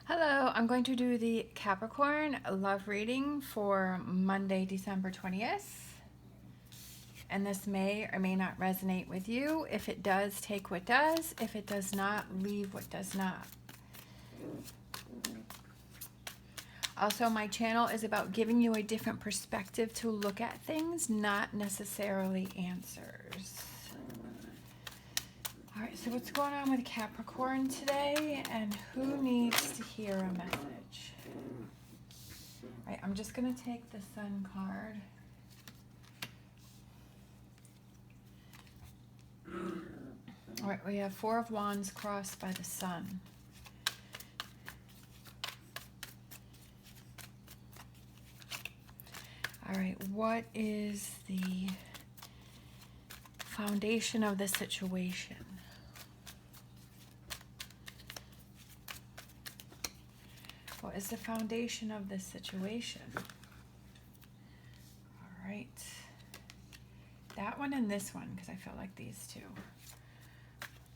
Hello, I'm going to do the Capricorn love reading for Monday, December 20th. And this may or may not resonate with you. If it does, take what does. If it does not, leave what does not. Also, my channel is about giving you a different perspective to look at things, not necessarily answers. All right, so what's going on with Capricorn today, and who needs to hear a message? All right, I'm just going to take the Sun card. All right, we have Four of Wands crossed by the Sun. All right, what is the foundation of the situation? What is the foundation of this situation? All right. That one and this one, because I felt like these two.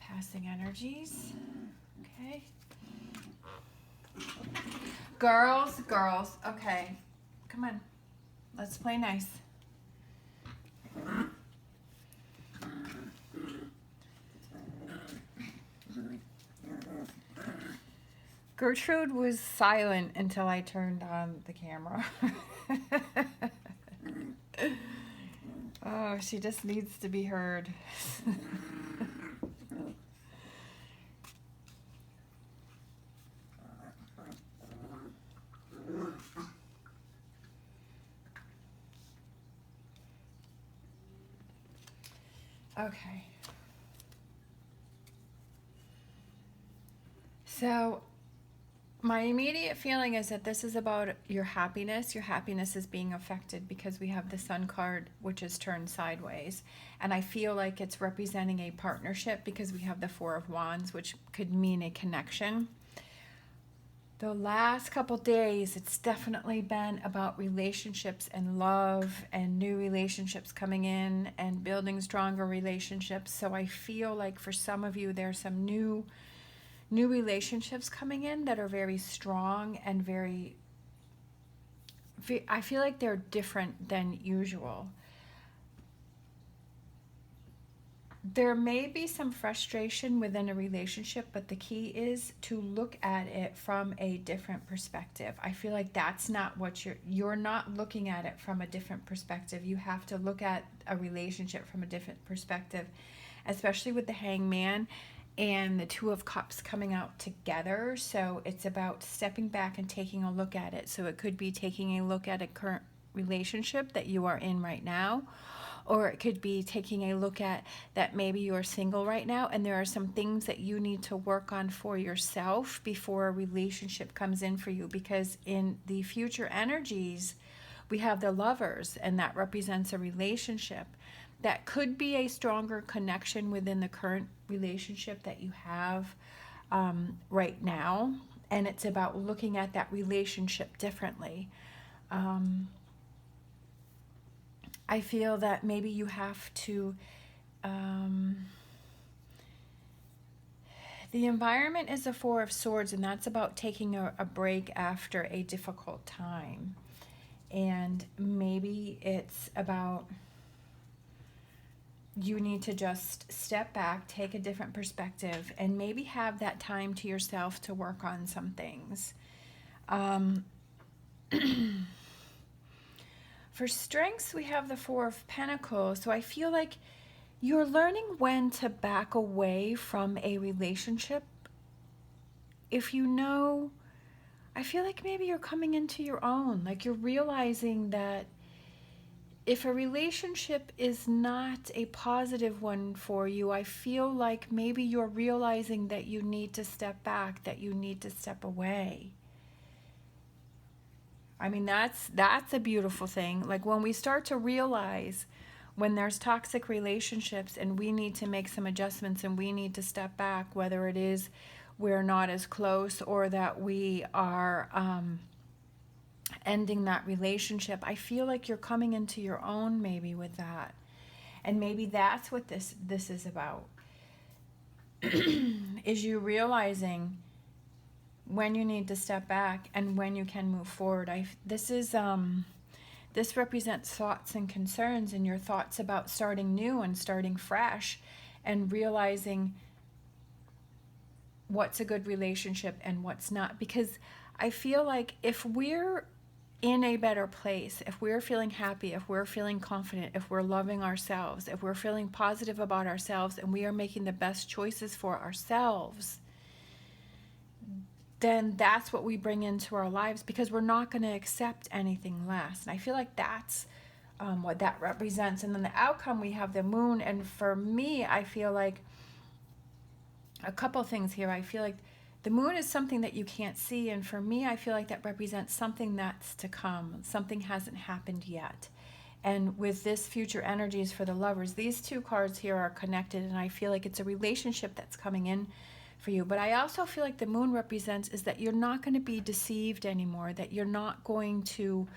Passing energies. Okay. Girls. Okay. Come on. Let's play nice. Gertrude was silent until I turned on the camera. Oh, she just needs to be heard. Okay. So my immediate feeling is that this is about your happiness. Your happiness is being affected because we have the Sun card, which is turned sideways. And I feel like it's representing a partnership because we have the Four of Wands, which could mean a connection. The last couple days, it's definitely been about relationships and love and new relationships coming in and building stronger relationships. So I feel like for some of you, there's some new relationships coming in that are very strong and I feel like they're different than usual. There may be some frustration within a relationship, but the key is to look at it from a different perspective. I feel like that's not what you're not looking at it from a different perspective. You have to look at a relationship from a different perspective, especially with the Hangman and the Two of Cups coming out together. So it's about stepping back and taking a look at it. So it could be taking a look at a current relationship that you are in right now, or it could be taking a look at that maybe you're single right now and there are some things that you need to work on for yourself before a relationship comes in for you. Because in the future energies, we have the Lovers, and that represents a relationship. That could be a stronger connection within the current relationship that you have right now. And it's about looking at that relationship differently. I feel that maybe you have to, the environment is the Four of Swords, and that's about taking a break after a difficult time. And maybe it's about you need to just step back, take a different perspective, and maybe have that time to yourself to work on some things. For strengths, we have the Four of Pentacles. So I feel like you're learning when to back away from a relationship. If you know, I feel like maybe you're coming into your own. Like you're realizing that if a relationship is not a positive one for you, I feel like maybe you're realizing that you need to step back, that you need to step away. I mean, that's a beautiful thing. Like when we start to realize when there's toxic relationships and we need to make some adjustments and we need to step back, whether it is we're not as close or that we are ending that relationship, I feel like you're coming into your own maybe with that. And maybe that's what this is about. Is you realizing when you need to step back, and when you can move forward. This represents thoughts and concerns, and your thoughts about starting new and starting fresh, and realizing what's a good relationship and what's not. Because I feel like if we're in a better place, if we're feeling happy, if we're feeling confident, if we're loving ourselves, if we're feeling positive about ourselves, and we are making the best choices for ourselves, then that's what we bring into our lives, because we're not going to accept anything less. And I feel like that's what that represents. And then the outcome, we have the moon. And for me, I feel like a couple things here. I feel like the moon is something that you can't see. And for me, I feel like that represents something that's to come. Something hasn't happened yet. And with this future energies for the lovers, these two cards here are connected. And I feel like it's a relationship that's coming in for you. But I also feel like the moon represents is that you're not going to be deceived anymore, that you're not going to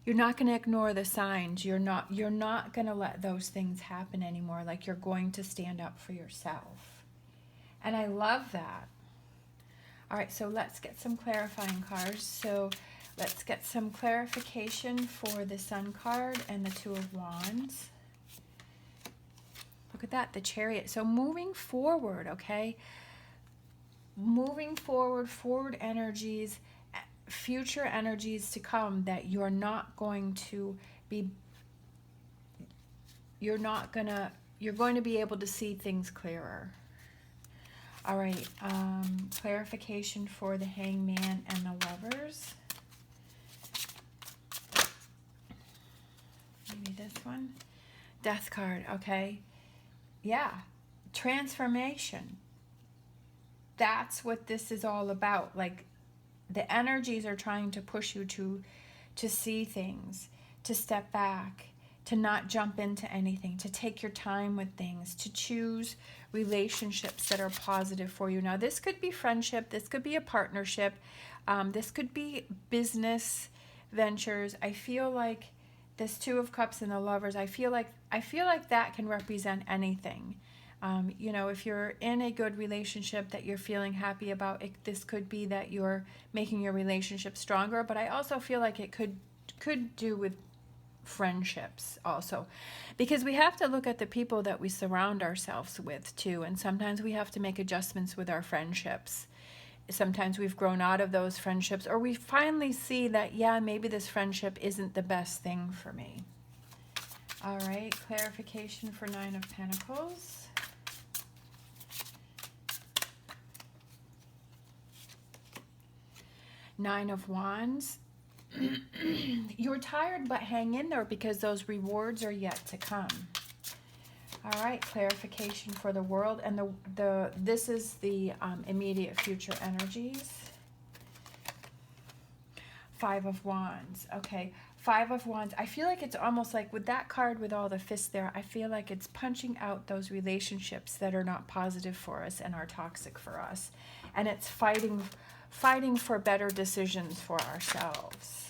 you're not going to ignore the signs. You're not going to let those things happen anymore. Like, you're going to stand up for yourself. And I love that. All right, so let's get some clarifying cards. So let's get some clarification for the Sun card and the Two of Wands. Look at that, the Chariot. So moving forward, okay? Moving forward, forward energies, future energies to come, that you're not going to be, you're going to be able to see things clearer. All right, clarification for the Hangman and the Lovers. Maybe this one. Death card, okay. Yeah, transformation. That's what this is all about. Like, the energies are trying to push you to see things, to step back, to not jump into anything, to take your time with things, to choose relationships that are positive for you. Now, this could be friendship, this could be a partnership, this could be business ventures. I feel like this Two of Cups and the Lovers, I feel like that can represent anything. You know, if you're in a good relationship that you're feeling happy about, this could be that you're making your relationship stronger. But I also feel like it could do with friendships also, because we have to look at the people that we surround ourselves with too. And sometimes we have to make adjustments with our friendships. Sometimes we've grown out of those friendships, or we finally see that, yeah, maybe this friendship isn't the best thing for me. All right, clarification for Nine of Pentacles. Nine of Wands. You're tired, but hang in there, because those rewards are yet to come. All right, clarification for the World, and this is the immediate future energies. Five of Wands. Okay, Five of Wands. I feel like it's almost like with that card with all the fists there, I feel like it's punching out those relationships that are not positive for us and are toxic for us, and it's fighting for better decisions for ourselves.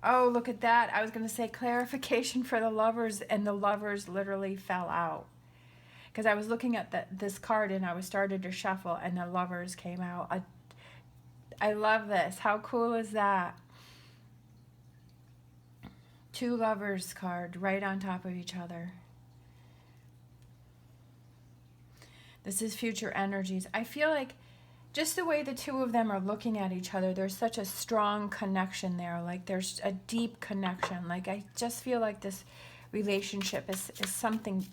Oh, look at that. I was going to say clarification for the Lovers, and the Lovers literally fell out. Because I was looking at this card, and I was started to shuffle, and the Lovers came out. I love this. How cool is that? Two Lovers card right on top of each other. This is future energies. I feel like just the way the two of them are looking at each other, there's such a strong connection there. Like, there's a deep connection. Like, I just feel like this relationship is something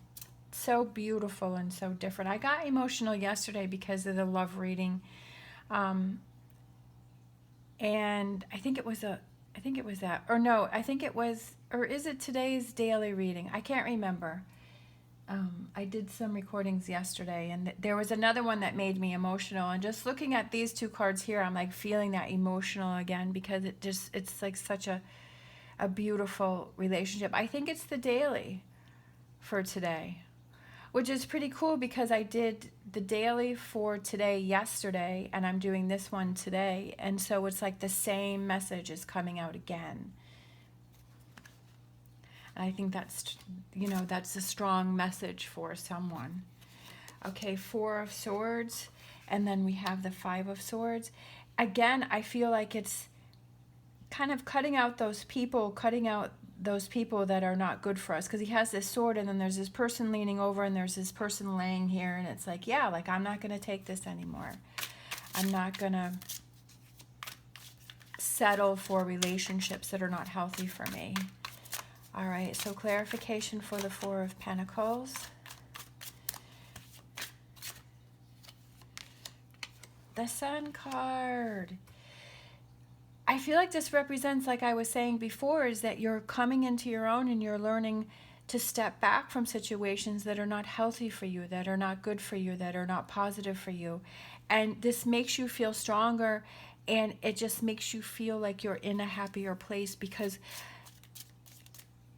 so beautiful and so different. I got emotional yesterday because of the love reading. And I think it was that, or is it today's daily reading? I can't remember. I did some recordings yesterday, and there was another one that made me emotional, and just looking at these two cards here, I'm like feeling that emotional again, because it's like such a beautiful relationship. I think it's the daily for today, which is pretty cool, because I did the daily for today yesterday, and I'm doing this one today, and so it's like the same message is coming out again. And I think that's, that's a strong message for someone. Okay, Four of Swords, and then we have the Five of Swords. Again, I feel like it's kind of cutting out those people that are not good for us, because he has this sword and then there's this person leaning over and there's this person laying here, and it's like, yeah, like, I'm not going to take this anymore. I'm not going to settle for relationships that are not healthy for me. All right, so clarification for the Four of Pentacles. The Sun card. I feel like this represents, like I was saying before, is that you're coming into your own and you're learning to step back from situations that are not healthy for you, that are not good for you, that are not positive for you. And this makes you feel stronger, and it just makes you feel like you're in a happier place, because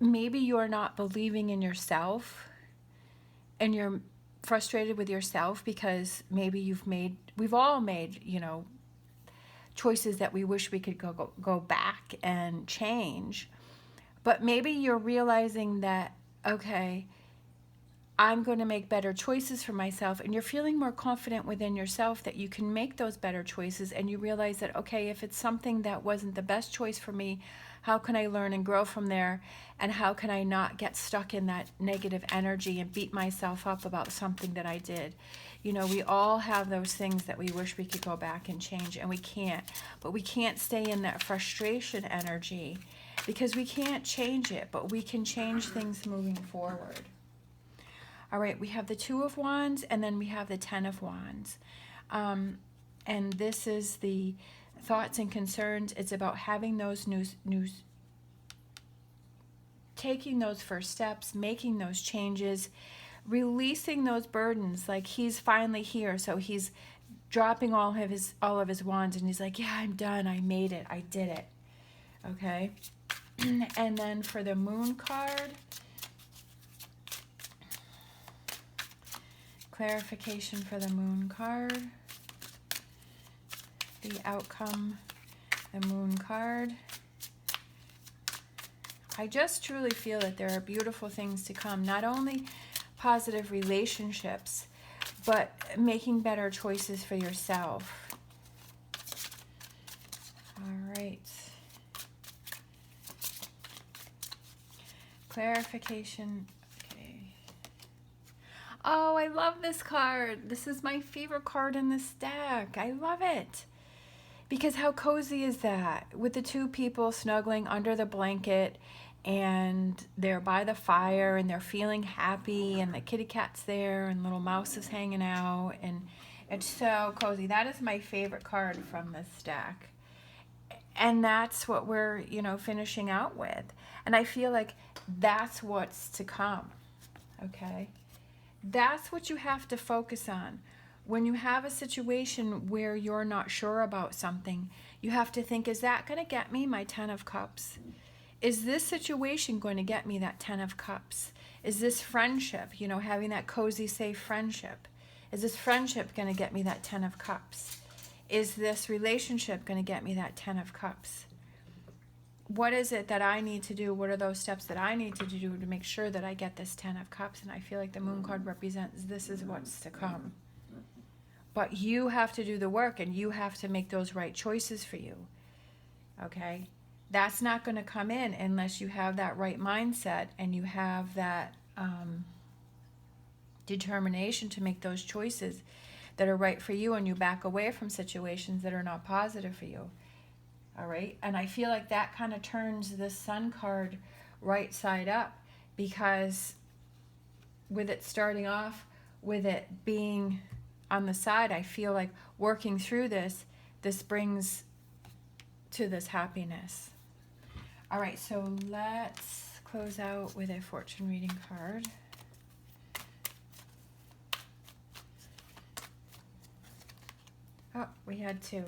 maybe you're not believing in yourself and you're frustrated with yourself because maybe we've all made, choices that we wish we could go back and change. But maybe you're realizing that, okay, I'm going to make better choices for myself, and you're feeling more confident within yourself that you can make those better choices, and you realize that, okay, if it's something that wasn't the best choice for me, how can I learn and grow from there, and how can I not get stuck in that negative energy and beat myself up about something that I did. We all have those things that we wish we could go back and change, and we can't. But we can't stay in that frustration energy, because we can't change it, but we can change things moving forward. All right, we have the Two of Wands, and then we have the Ten of Wands. And this is the thoughts and concerns. It's about having those taking those first steps, making those changes, releasing those burdens. Like, he's finally here, so he's dropping all of his wands, and he's like, yeah, I'm done. I made it. I did it. Okay. And then for the Moon card, clarification for the Moon card, the outcome, the Moon card. I just truly feel that there are beautiful things to come, not only positive relationships, but making better choices for yourself. All right. Clarification. Okay. Oh, I love this card. This is my favorite card in this deck. I love it. Because how cozy is that? With the two people snuggling under the blanket, and they're by the fire, and they're feeling happy, and the kitty cat's there, and little mouse is hanging out, and it's so cozy. That is my favorite card from this deck. And that's what we're, finishing out with. And I feel like that's what's to come, okay? That's what you have to focus on. When you have a situation where you're not sure about something, you have to think, is that going to get me my 10 of Cups? Is this situation going to get me that 10 of Cups? Is this friendship, having that cozy, safe friendship? Is this friendship going to get me that 10 of Cups? Is this relationship going to get me that 10 of Cups? What is it that I need to do? What are those steps that I need to do to make sure that I get this 10 of Cups? And I feel like the Moon card represents this is what's to come. But you have to do the work, and you have to make those right choices for you, okay? That's not going to come in unless you have that right mindset and you have that determination to make those choices that are right for you, and you back away from situations that are not positive for you. All right? And I feel like that kind of turns the Sun card right side up, because with it starting off with it being on the side, I feel like working through this brings to this happiness. All right, so let's close out with a fortune reading card. Oh, we had two.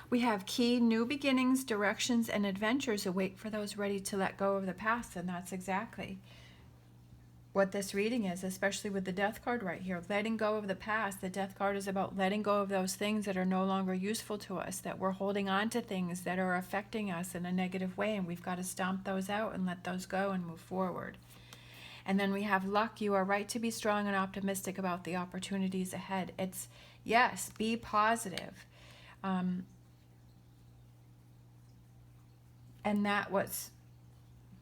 We have key, new beginnings, directions, and adventures await for those ready to let go of the past. And that's exactly what this reading is, especially with the Death card right here. Letting go of the past. The Death card is about letting go of those things that are no longer useful to us, that we're holding on to things that are affecting us in a negative way, and we've got to stomp those out and let those go and move forward. And then we have luck. You are right to be strong and optimistic about the opportunities ahead. It's, yes, be positive. And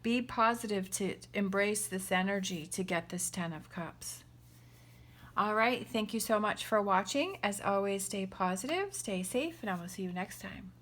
be positive to embrace this energy to get this 10 of Cups. All right. Thank you so much for watching. As always, stay positive, stay safe, and I will see you next time.